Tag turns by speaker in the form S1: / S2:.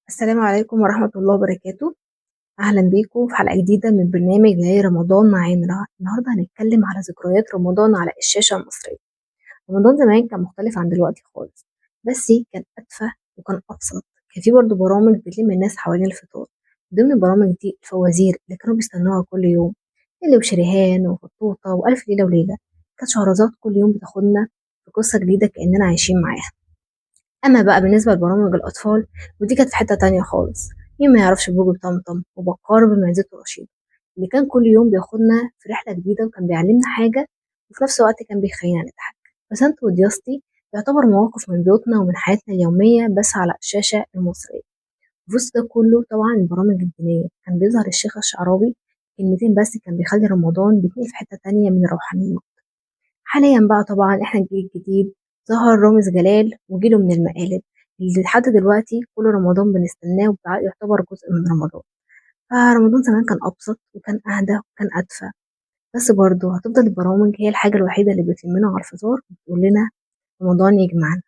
S1: السلام عليكم ورحمة الله وبركاته. أهلا بيكم في حلقة جديدة من برنامج هي رمضان معانا. النهاردة هنتكلم على ذكريات رمضان على الشاشة المصرية. رمضان زمان كان مختلف عن دلوقتي خالص، بس كان أدفى وكان أبسط. كان في برضه برامج بتلم الناس حوالين الفطار. ضمن البرامج دي الفوازير اللي كانوا بيستنوها كل يوم، اللي وشريهان وفطوطة وألف ليلة وليلة. كانت شهرزاد كل يوم بتاخدنا في قصة جديدة كأننا عايشين معاها. أما بقى بالنسبة لبرامج الأطفال، ودي كانت في حتة تانية خالص. مين ما يعرفش بوجي طمطم وبكار بمعزته رشيد، اللي كان كل يوم بياخدنا في رحلة جديدة وكان بيعلمنا حاجة، وفي نفس الوقت كان بيخلينا نضحك. بسنت ودياستي يعتبر مواقف من بيوتنا ومن حياتنا اليومية بس على الشاشة المصرية. وفي وسط ده كله طبعا البرامج الدينية كان بيظهر الشيخ الشعراوي كلمتين بس كان بيخلي رمضان بيتنقل في حتة تانية من الروحانية. حاليا بقى طبعا احنا الجيل الجديد، ظهر رامز جلال وجيله من المقالب اللي لحد دلوقتي كل رمضان بنستناه ويعتبر جزء من رمضان. فرمضان زمان كان أبسط وكان أهدى وكان أدفى، بس برضه هتفضل البرامج هي الحاجة الوحيدة اللي بتلمنا على الفطار وتقول لنا رمضان يجمعنا.